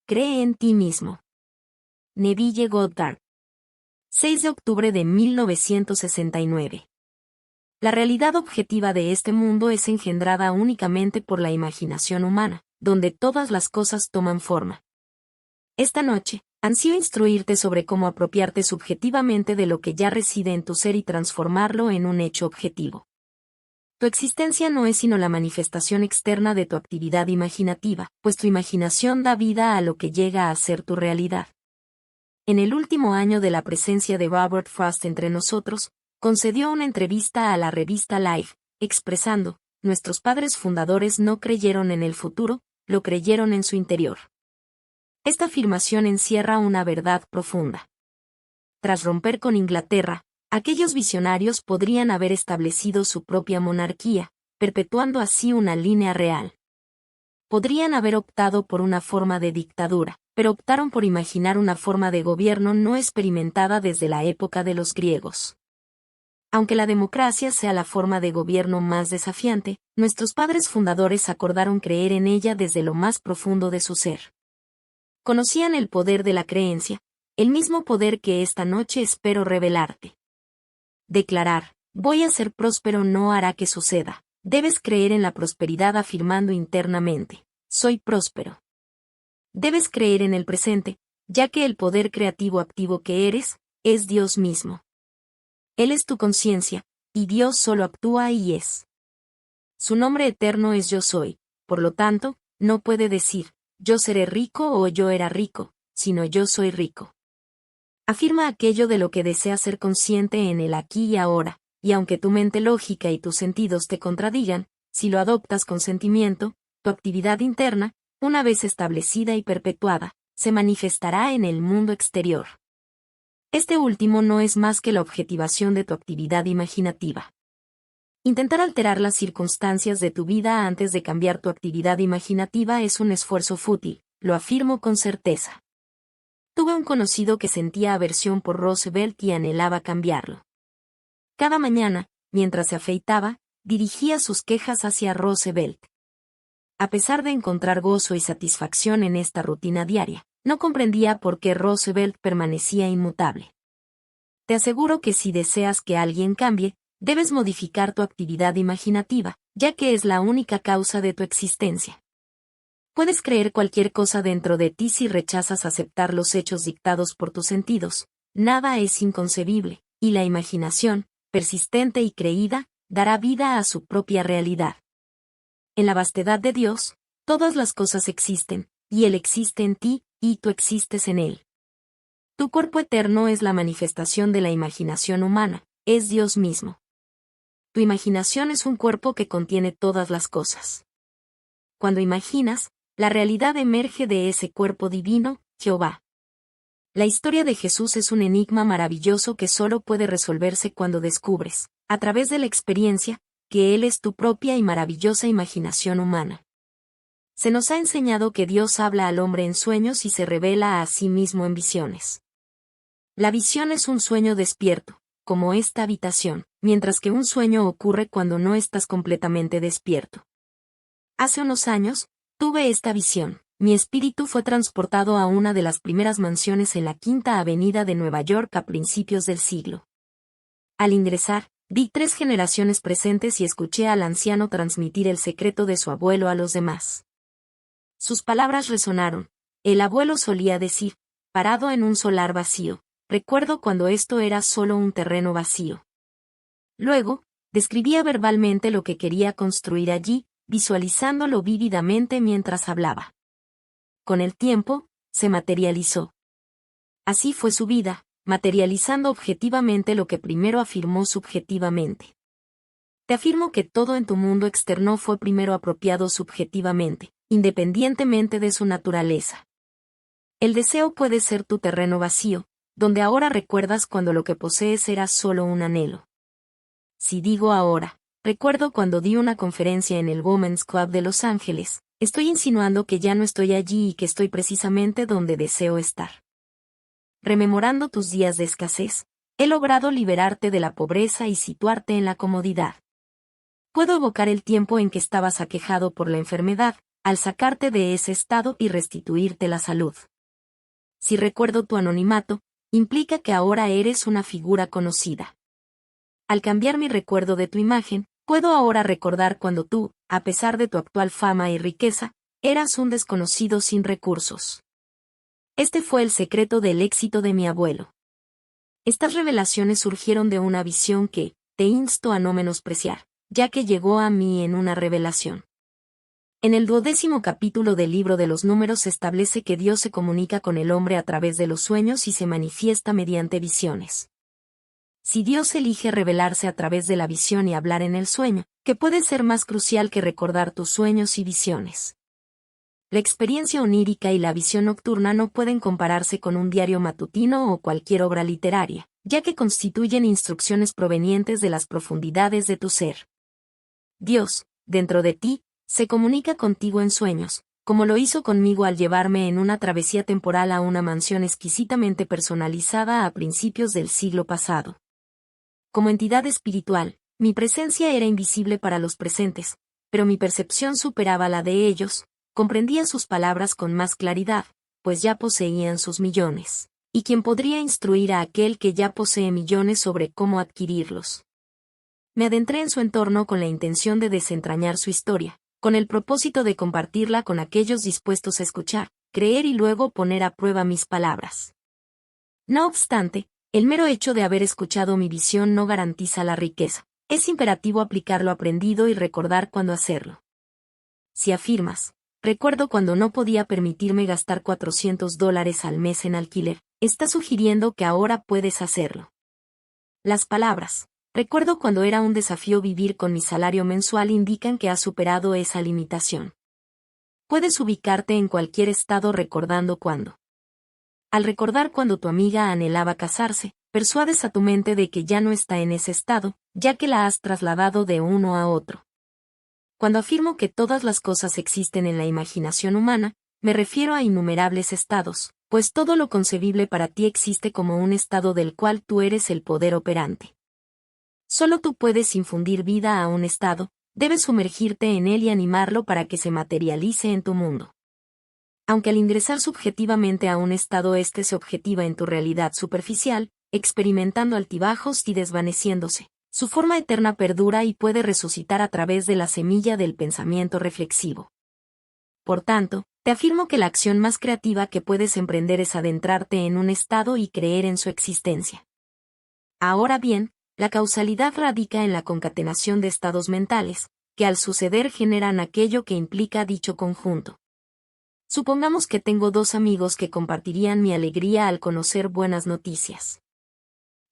Cree en ti mismo. Neville Goddard. 6 de octubre de 1969. La realidad objetiva de este mundo es engendrada únicamente por la imaginación humana, donde todas las cosas toman forma. Esta noche, ansío instruirte sobre cómo apropiarte subjetivamente de lo que ya reside en tu ser y transformarlo en un hecho objetivo. Tu existencia no es sino la manifestación externa de tu actividad imaginativa, pues tu imaginación da vida a lo que llega a ser tu realidad. En el último año de la presencia de Robert Frost entre nosotros, concedió una entrevista a la revista Life, expresando: nuestros padres fundadores no creyeron en el futuro, lo creyeron en su interior. Esta afirmación encierra una verdad profunda. Tras romper con Inglaterra, aquellos visionarios podrían haber establecido su propia monarquía, perpetuando así una línea real. Podrían haber optado por una forma de dictadura, pero optaron por imaginar una forma de gobierno no experimentada desde la época de los griegos. Aunque la democracia sea la forma de gobierno más desafiante, nuestros padres fundadores acordaron creer en ella desde lo más profundo de su ser. Conocían el poder de la creencia, el mismo poder que esta noche espero revelarte. Declarar: voy a ser próspero no hará que suceda. Debes creer en la prosperidad afirmando internamente: soy próspero. Debes creer en el presente, ya que el poder creativo activo que eres, es Dios mismo. Él es tu conciencia, y Dios solo actúa y es. Su nombre eterno es Yo Soy, por lo tanto, no puede decir: yo seré rico o yo era rico, sino yo soy rico. Afirma aquello de lo que deseas ser consciente en el aquí y ahora, y aunque tu mente lógica y tus sentidos te contradigan, si lo adoptas con sentimiento, tu actividad interna, una vez establecida y perpetuada, se manifestará en el mundo exterior. Este último no es más que la objetivación de tu actividad imaginativa. Intentar alterar las circunstancias de tu vida antes de cambiar tu actividad imaginativa es un esfuerzo fútil, lo afirmo con certeza. Tuve un conocido que sentía aversión por Roosevelt y anhelaba cambiarlo. Cada mañana, mientras se afeitaba, dirigía sus quejas hacia Roosevelt. A pesar de encontrar gozo y satisfacción en esta rutina diaria, no comprendía por qué Roosevelt permanecía inmutable. Te aseguro que si deseas que alguien cambie, debes modificar tu actividad imaginativa, ya que es la única causa de tu existencia. Puedes creer cualquier cosa dentro de ti si rechazas aceptar los hechos dictados por tus sentidos. Nada es inconcebible, y la imaginación, persistente y creída, dará vida a su propia realidad. En la vastedad de Dios, todas las cosas existen, y Él existe en ti, y tú existes en Él. Tu cuerpo eterno es la manifestación de la imaginación humana, es Dios mismo. Tu imaginación es un cuerpo que contiene todas las cosas. Cuando imaginas, la realidad emerge de ese cuerpo divino, Jehová. La historia de Jesús es un enigma maravilloso que solo puede resolverse cuando descubres, a través de la experiencia, que Él es tu propia y maravillosa imaginación humana. Se nos ha enseñado que Dios habla al hombre en sueños y se revela a sí mismo en visiones. La visión es un sueño despierto, como esta habitación, mientras que un sueño ocurre cuando no estás completamente despierto. Hace unos años, tuve esta visión. Mi espíritu fue transportado a una de las primeras mansiones en la Quinta Avenida de Nueva York a principios del siglo. Al ingresar, vi 3 generaciones presentes y escuché al anciano transmitir el secreto de su abuelo a los demás. Sus palabras resonaron. El abuelo solía decir: parado en un solar vacío, recuerdo cuando esto era solo un terreno vacío. Luego, describía verbalmente lo que quería construir allí, visualizándolo vívidamente mientras hablaba. Con el tiempo, se materializó. Así fue su vida, materializando objetivamente lo que primero afirmó subjetivamente. Te afirmo que todo en tu mundo externo fue primero apropiado subjetivamente, independientemente de su naturaleza. El deseo puede ser tu terreno vacío, donde ahora recuerdas cuando lo que posees era solo un anhelo. Si digo ahora, recuerdo cuando di una conferencia en el Women's Club de Los Ángeles, estoy insinuando que ya no estoy allí y que estoy precisamente donde deseo estar. Rememorando tus días de escasez, he logrado liberarte de la pobreza y situarte en la comodidad. Puedo evocar el tiempo en que estabas aquejado por la enfermedad, al sacarte de ese estado y restituirte la salud. Si recuerdo tu anonimato, implica que ahora eres una figura conocida. Al cambiar mi recuerdo de tu imagen, puedo ahora recordar cuando tú, a pesar de tu actual fama y riqueza, eras un desconocido sin recursos. Este fue el secreto del éxito de mi abuelo. Estas revelaciones surgieron de una visión que, te insto a no menospreciar, ya que llegó a mí en una revelación. En el 12º capítulo del libro de los Números se establece que Dios se comunica con el hombre a través de los sueños y se manifiesta mediante visiones. Si Dios elige revelarse a través de la visión y hablar en el sueño, ¿qué puede ser más crucial que recordar tus sueños y visiones? La experiencia onírica y la visión nocturna no pueden compararse con un diario matutino o cualquier obra literaria, ya que constituyen instrucciones provenientes de las profundidades de tu ser. Dios, dentro de ti, se comunica contigo en sueños, como lo hizo conmigo al llevarme en una travesía temporal a una mansión exquisitamente personalizada a principios del siglo pasado. Como entidad espiritual, mi presencia era invisible para los presentes, pero mi percepción superaba la de ellos, comprendía sus palabras con más claridad, pues ya poseían sus millones. ¿Y quién podría instruir a aquel que ya posee millones sobre cómo adquirirlos? Me adentré en su entorno con la intención de desentrañar su historia, con el propósito de compartirla con aquellos dispuestos a escuchar, creer y luego poner a prueba mis palabras. No obstante, el mero hecho de haber escuchado mi visión no garantiza la riqueza. Es imperativo aplicar lo aprendido y recordar cuándo hacerlo. Si afirmas, recuerdo cuando no podía permitirme gastar $400 al mes en alquiler, estás sugiriendo que ahora puedes hacerlo. Las palabras, recuerdo cuando era un desafío vivir con mi salario mensual, indican que has superado esa limitación. Puedes ubicarte en cualquier estado recordando cuándo. Al recordar cuando tu amiga anhelaba casarse, persuades a tu mente de que ya no está en ese estado, ya que la has trasladado de uno a otro. Cuando afirmo que todas las cosas existen en la imaginación humana, me refiero a innumerables estados, pues todo lo concebible para ti existe como un estado del cual tú eres el poder operante. Solo tú puedes infundir vida a un estado, debes sumergirte en él y animarlo para que se materialice en tu mundo. Aunque al ingresar subjetivamente a un estado éste se objetiva en tu realidad superficial, experimentando altibajos y desvaneciéndose, su forma eterna perdura y puede resucitar a través de la semilla del pensamiento reflexivo. Por tanto, te afirmo que la acción más creativa que puedes emprender es adentrarte en un estado y creer en su existencia. Ahora bien, la causalidad radica en la concatenación de estados mentales, que al suceder generan aquello que implica dicho conjunto. Supongamos que tengo dos amigos que compartirían mi alegría al conocer buenas noticias.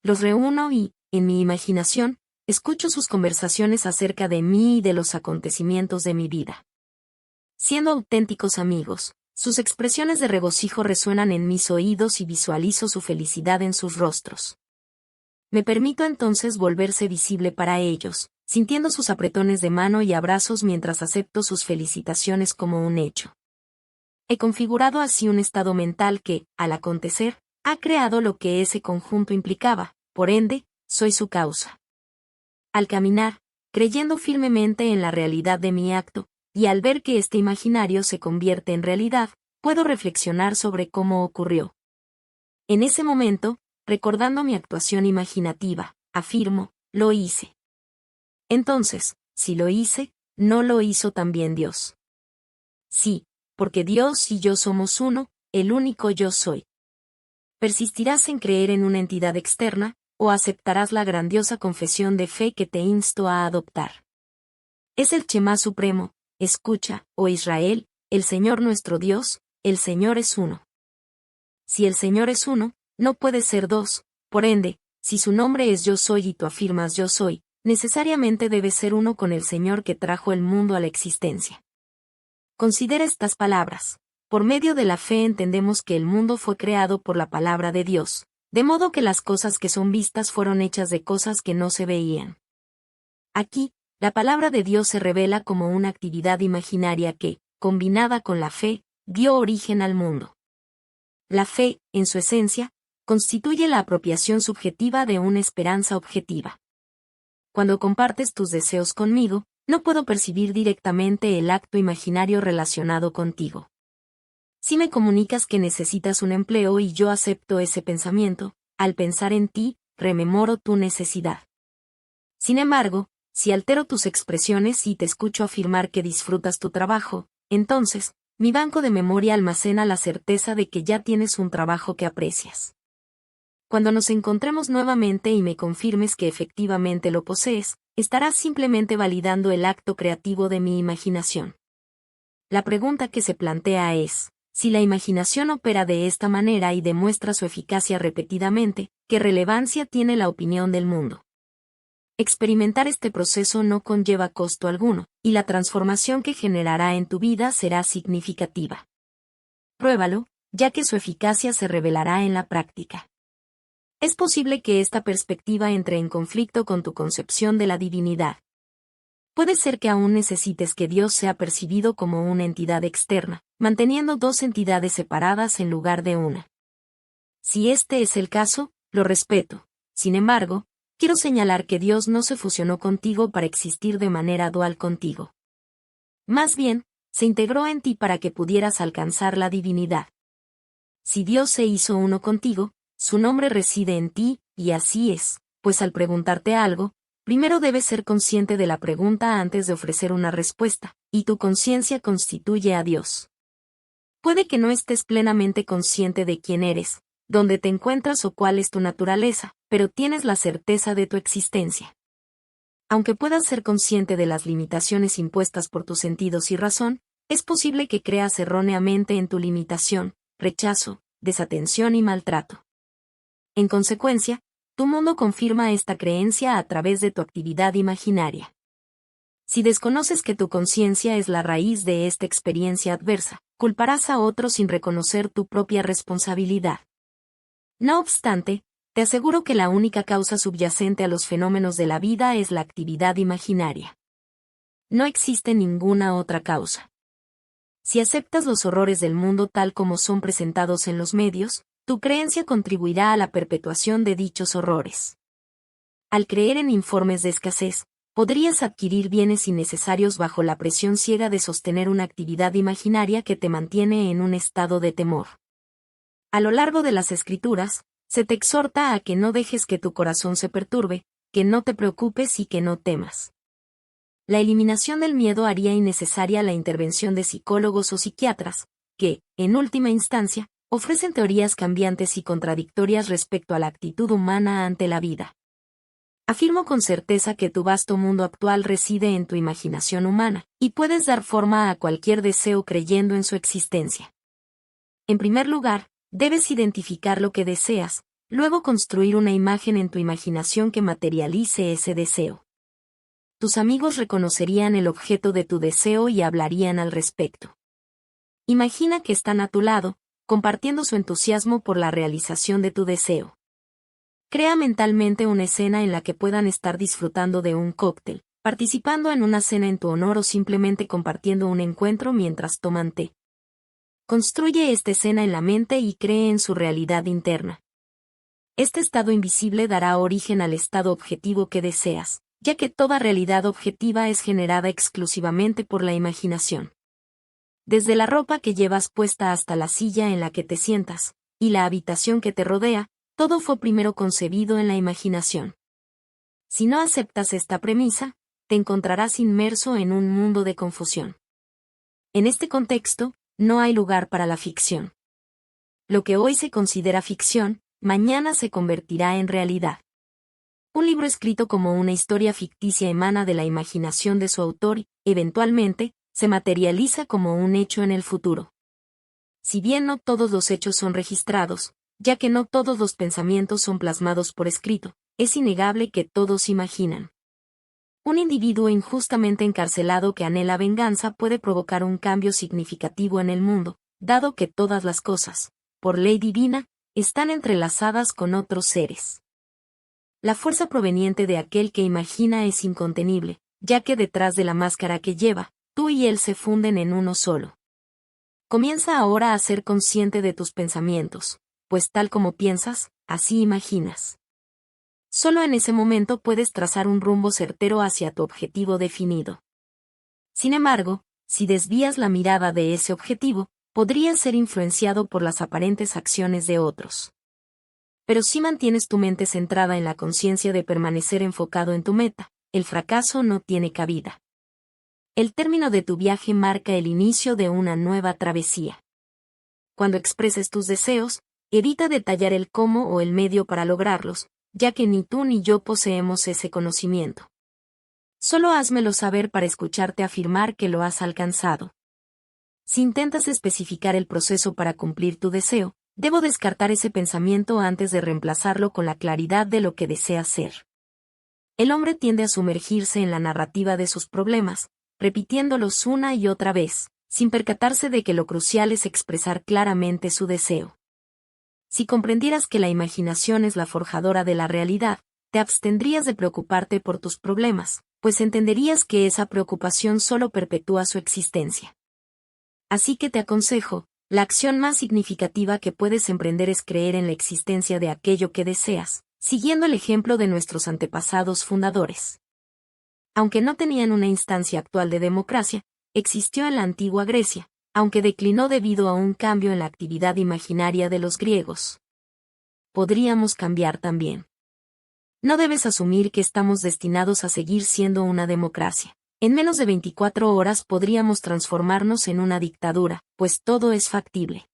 Los reúno y, en mi imaginación, escucho sus conversaciones acerca de mí y de los acontecimientos de mi vida. Siendo auténticos amigos, sus expresiones de regocijo resuenan en mis oídos y visualizo su felicidad en sus rostros. Me permito entonces volverse visible para ellos, sintiendo sus apretones de mano y abrazos mientras acepto sus felicitaciones como un hecho. He configurado así un estado mental que, al acontecer, ha creado lo que ese conjunto implicaba, por ende, soy su causa. Al caminar, creyendo firmemente en la realidad de mi acto, y al ver que este imaginario se convierte en realidad, puedo reflexionar sobre cómo ocurrió. En ese momento, recordando mi actuación imaginativa, afirmo, lo hice. Entonces, si lo hice, ¿no lo hizo también Dios? Sí, porque Dios y yo somos uno, el único yo soy. ¿Persistirás en creer en una entidad externa, o aceptarás la grandiosa confesión de fe que te insto a adoptar? Es el Shema supremo, escucha, oh Israel, el Señor nuestro Dios, el Señor es uno. Si el Señor es uno, no puede ser dos, por ende, si su nombre es yo soy y tú afirmas yo soy, necesariamente debe ser uno con el Señor que trajo el mundo a la existencia. Considera estas palabras. Por medio de la fe entendemos que el mundo fue creado por la palabra de Dios, de modo que las cosas que son vistas fueron hechas de cosas que no se veían. Aquí, la palabra de Dios se revela como una actividad imaginaria que, combinada con la fe, dio origen al mundo. La fe, en su esencia, constituye la apropiación subjetiva de una esperanza objetiva. Cuando compartes tus deseos conmigo, No puedo percibir directamente el acto imaginario relacionado contigo. Si me comunicas que necesitas un empleo y yo acepto ese pensamiento, al pensar en ti, rememoro tu necesidad. Sin embargo, si altero tus expresiones y te escucho afirmar que disfrutas tu trabajo, entonces, mi banco de memoria almacena la certeza de que ya tienes un trabajo que aprecias. Cuando nos encontremos nuevamente y me confirmes que efectivamente lo posees, estarás simplemente validando el acto creativo de mi imaginación. La pregunta que se plantea es, si la imaginación opera de esta manera y demuestra su eficacia repetidamente, ¿qué relevancia tiene la opinión del mundo? Experimentar este proceso no conlleva costo alguno, y la transformación que generará en tu vida será significativa. Pruébalo, ya que su eficacia se revelará en la práctica. Es posible que esta perspectiva entre en conflicto con tu concepción de la divinidad. Puede ser que aún necesites que Dios sea percibido como una entidad externa, manteniendo dos entidades separadas en lugar de una. Si este es el caso, lo respeto. Sin embargo, quiero señalar que Dios no se fusionó contigo para existir de manera dual contigo. Más bien, se integró en ti para que pudieras alcanzar la divinidad. Si Dios se hizo uno contigo, su nombre reside en ti, y así es, pues al preguntarte algo, primero debes ser consciente de la pregunta antes de ofrecer una respuesta, y tu conciencia constituye a Dios. Puede que no estés plenamente consciente de quién eres, dónde te encuentras o cuál es tu naturaleza, pero tienes la certeza de tu existencia. Aunque puedas ser consciente de las limitaciones impuestas por tus sentidos y razón, es posible que creas erróneamente en tu limitación, rechazo, desatención y maltrato. En consecuencia, tu mundo confirma esta creencia a través de tu actividad imaginaria. Si desconoces que tu conciencia es la raíz de esta experiencia adversa, culparás a otros sin reconocer tu propia responsabilidad. No obstante, te aseguro que la única causa subyacente a los fenómenos de la vida es la actividad imaginaria. No existe ninguna otra causa. Si aceptas los horrores del mundo tal como son presentados en los medios, tu creencia contribuirá a la perpetuación de dichos horrores. Al creer en informes de escasez, podrías adquirir bienes innecesarios bajo la presión ciega de sostener una actividad imaginaria que te mantiene en un estado de temor. A lo largo de las Escrituras, se te exhorta a que no dejes que tu corazón se perturbe, que no te preocupes y que no temas. La eliminación del miedo haría innecesaria la intervención de psicólogos o psiquiatras, que, en última instancia, ofrecen teorías cambiantes y contradictorias respecto a la actitud humana ante la vida. Afirmo con certeza que tu vasto mundo actual reside en tu imaginación humana, y puedes dar forma a cualquier deseo creyendo en su existencia. En primer lugar, debes identificar lo que deseas, luego construir una imagen en tu imaginación que materialice ese deseo. Tus amigos reconocerían el objeto de tu deseo y hablarían al respecto. Imagina que están a tu lado, compartiendo su entusiasmo por la realización de tu deseo. Crea mentalmente una escena en la que puedan estar disfrutando de un cóctel, participando en una cena en tu honor o simplemente compartiendo un encuentro mientras toman té. Construye esta escena en la mente y cree en su realidad interna. Este estado invisible dará origen al estado objetivo que deseas, ya que toda realidad objetiva es generada exclusivamente por la imaginación. Desde la ropa que llevas puesta hasta la silla en la que te sientas, y la habitación que te rodea, todo fue primero concebido en la imaginación. Si no aceptas esta premisa, te encontrarás inmerso en un mundo de confusión. En este contexto, no hay lugar para la ficción. Lo que hoy se considera ficción, mañana se convertirá en realidad. Un libro escrito como una historia ficticia emana de la imaginación de su autor y, eventualmente, se materializa como un hecho en el futuro. Si bien no todos los hechos son registrados, ya que no todos los pensamientos son plasmados por escrito, es innegable que todos imaginan. Un individuo injustamente encarcelado que anhela venganza puede provocar un cambio significativo en el mundo, dado que todas las cosas, por ley divina, están entrelazadas con otros seres. La fuerza proveniente de aquel que imagina es incontenible, ya que detrás de la máscara que lleva, tú y él se funden en uno solo. Comienza ahora a ser consciente de tus pensamientos, pues tal como piensas, así imaginas. Solo en ese momento puedes trazar un rumbo certero hacia tu objetivo definido. Sin embargo, si desvías la mirada de ese objetivo, podrías ser influenciado por las aparentes acciones de otros. Pero si mantienes tu mente centrada en la conciencia de permanecer enfocado en tu meta, el fracaso no tiene cabida. El término de tu viaje marca el inicio de una nueva travesía. Cuando expreses tus deseos, evita detallar el cómo o el medio para lograrlos, ya que ni tú ni yo poseemos ese conocimiento. Solo házmelo saber para escucharte afirmar que lo has alcanzado. Si intentas especificar el proceso para cumplir tu deseo, debo descartar ese pensamiento antes de reemplazarlo con la claridad de lo que deseas ser. El hombre tiende a sumergirse en la narrativa de sus problemas, repitiéndolos una y otra vez, sin percatarse de que lo crucial es expresar claramente su deseo. Si comprendieras que la imaginación es la forjadora de la realidad, te abstendrías de preocuparte por tus problemas, pues entenderías que esa preocupación solo perpetúa su existencia. Así que te aconsejo, la acción más significativa que puedes emprender es creer en la existencia de aquello que deseas, siguiendo el ejemplo de nuestros antepasados fundadores. Aunque no tenían una instancia actual de democracia, existió en la antigua Grecia, aunque declinó debido a un cambio en la actividad imaginaria de los griegos. Podríamos cambiar también. No debes asumir que estamos destinados a seguir siendo una democracia. En menos de 24 horas podríamos transformarnos en una dictadura, pues todo es factible.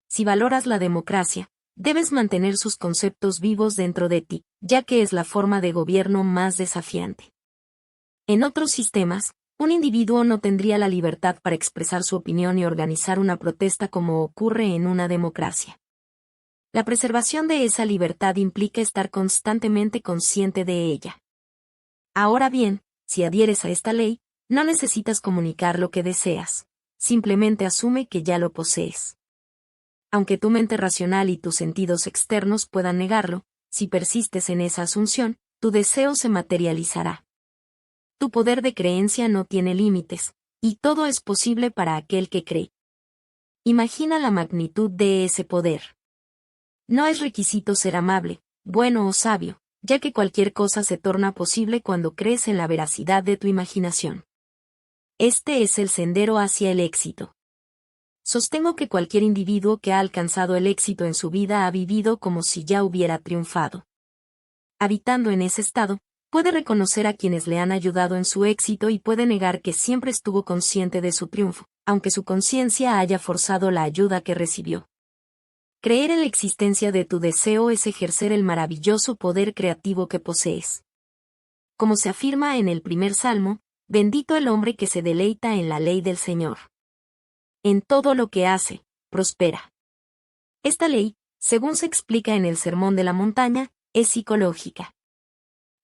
Si valoras la democracia, debes mantener sus conceptos vivos dentro de ti, ya que es la forma de gobierno más desafiante. En otros sistemas, un individuo no tendría la libertad para expresar su opinión y organizar una protesta como ocurre en una democracia. La preservación de esa libertad implica estar constantemente consciente de ella. Ahora bien, si adhieres a esta ley, no necesitas comunicar lo que deseas, simplemente asume que ya lo posees. Aunque tu mente racional y tus sentidos externos puedan negarlo, si persistes en esa asunción, tu deseo se materializará. Tu poder de creencia no tiene límites, y todo es posible para aquel que cree. Imagina la magnitud de ese poder. No es requisito ser amable, bueno o sabio, ya que cualquier cosa se torna posible cuando crees en la veracidad de tu imaginación. Este es el sendero hacia el éxito. Sostengo que cualquier individuo que ha alcanzado el éxito en su vida ha vivido como si ya hubiera triunfado. Habitando en ese estado, puede reconocer a quienes le han ayudado en su éxito y puede negar que siempre estuvo consciente de su triunfo, aunque su conciencia haya forzado la ayuda que recibió. Creer en la existencia de tu deseo es ejercer el maravilloso poder creativo que posees. Como se afirma en el primer salmo, bendito el hombre que se deleita en la ley del Señor. En todo lo que hace, prospera. Esta ley, según se explica en el Sermón de la Montaña, es psicológica.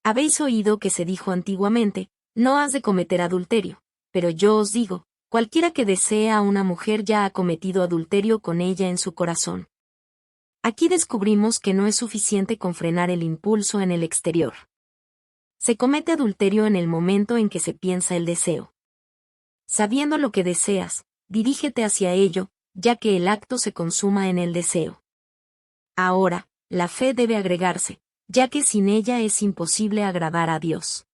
Habéis oído que se dijo antiguamente, no has de cometer adulterio, pero yo os digo, cualquiera que desee a una mujer ya ha cometido adulterio con ella en su corazón. Aquí descubrimos que no es suficiente con frenar el impulso en el exterior. Se comete adulterio en el momento en que se piensa el deseo. Sabiendo lo que deseas, dirígete hacia ello, ya que el acto se consuma en el deseo. Ahora, la fe debe agregarse, ya que sin ella es imposible agradar a Dios.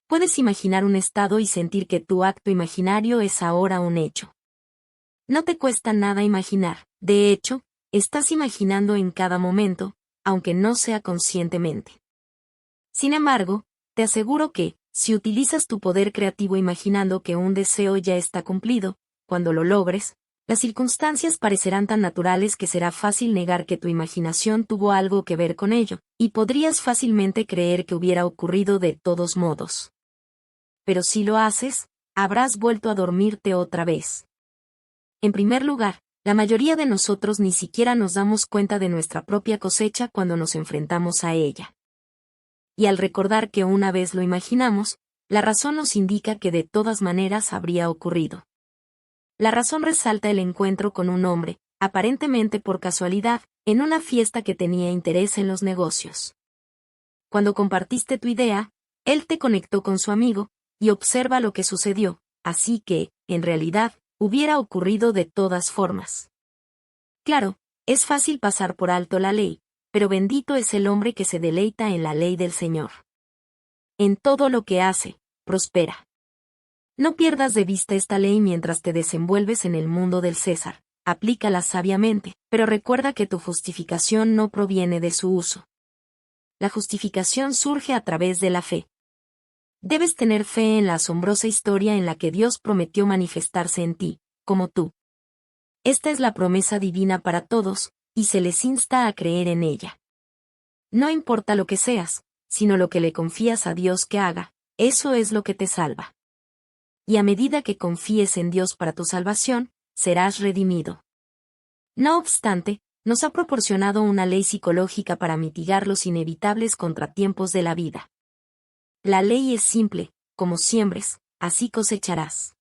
Puedes imaginar un estado y sentir que tu acto imaginario es ahora un hecho. No te cuesta nada imaginar, de hecho, estás imaginando en cada momento, aunque no sea conscientemente. Sin embargo, te aseguro que, si utilizas tu poder creativo imaginando que un deseo ya está cumplido, cuando lo logres, las circunstancias parecerán tan naturales que será fácil negar que tu imaginación tuvo algo que ver con ello, y podrías fácilmente creer que hubiera ocurrido de todos modos. Pero si lo haces, habrás vuelto a dormirte otra vez. En primer lugar, la mayoría de nosotros ni siquiera nos damos cuenta de nuestra propia cosecha cuando nos enfrentamos a ella. Y al recordar que una vez lo imaginamos, la razón nos indica que de todas maneras habría ocurrido. La razón resalta el encuentro con un hombre, aparentemente por casualidad, en una fiesta que tenía interés en los negocios. Cuando compartiste tu idea, él te conectó con su amigo, y observa lo que sucedió, así que, en realidad, hubiera ocurrido de todas formas. Claro, es fácil pasar por alto la ley, pero bendito es el hombre que se deleita en la ley del Señor. En todo lo que hace, prospera. No pierdas de vista esta ley mientras te desenvuelves en el mundo del César. Aplícala sabiamente, pero recuerda que tu justificación no proviene de su uso. La justificación surge a través de la fe. Debes tener fe en la asombrosa historia en la que Dios prometió manifestarse en ti, como tú. Esta es la promesa divina para todos, y se les insta a creer en ella. No importa lo que seas, sino lo que le confías a Dios que haga, eso es lo que te salva. Y a medida que confíes en Dios para tu salvación, serás redimido. No obstante, nos ha proporcionado una ley psicológica para mitigar los inevitables contratiempos de la vida. La ley es simple: como siembres, así cosecharás.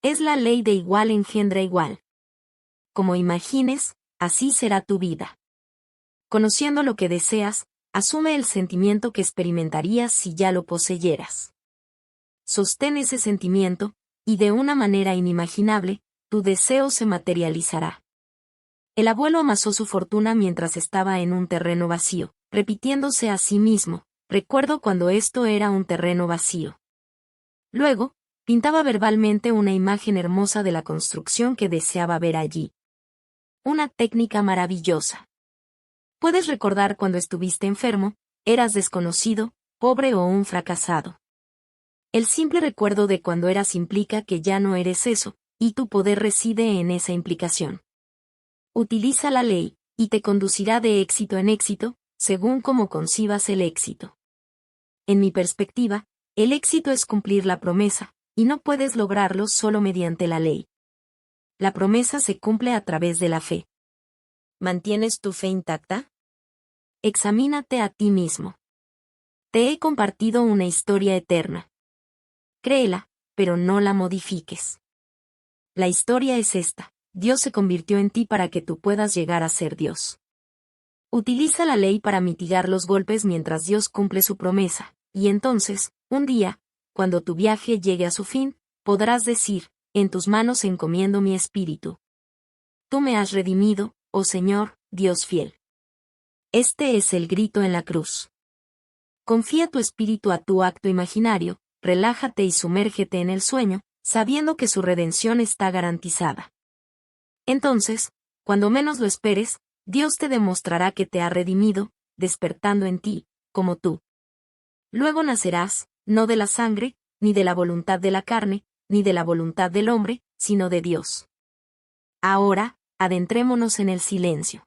Es la ley de igual engendra igual. Como imagines, así será tu vida. Conociendo lo que deseas, asume el sentimiento que experimentarías si ya lo poseyeras. Sostén ese sentimiento, y de una manera inimaginable, tu deseo se materializará. El abuelo amasó su fortuna mientras estaba en un terreno vacío, repitiéndose a sí mismo: recuerdo cuando esto era un terreno vacío. Luego, pintaba verbalmente una imagen hermosa de la construcción que deseaba ver allí. Una técnica maravillosa. Puedes recordar cuando estuviste enfermo, eras desconocido, pobre o un fracasado. El simple recuerdo de cuando eras implica que ya no eres eso, y tu poder reside en esa implicación. Utiliza la ley, y te conducirá de éxito en éxito, según como concibas el éxito. En mi perspectiva, el éxito es cumplir la promesa, y no puedes lograrlo solo mediante la ley. La promesa se cumple a través de la fe. ¿Mantienes tu fe intacta? Examínate a ti mismo. Te he compartido una historia eterna. Créela, pero no la modifiques. La historia es esta: Dios se convirtió en ti para que tú puedas llegar a ser Dios. Utiliza la ley para mitigar los golpes mientras Dios cumple su promesa, y entonces, un día, cuando tu viaje llegue a su fin, podrás decir: en tus manos encomiendo mi espíritu. Tú me has redimido, oh Señor, Dios fiel. Este es el grito en la cruz. Confía tu espíritu a tu acto imaginario, relájate y sumérgete en el sueño, sabiendo que su redención está garantizada. Entonces, cuando menos lo esperes, Dios te demostrará que te ha redimido, despertando en ti, como tú. Luego nacerás, no de la sangre, ni de la voluntad de la carne, ni de la voluntad del hombre, sino de Dios. Ahora, adentrémonos en el silencio.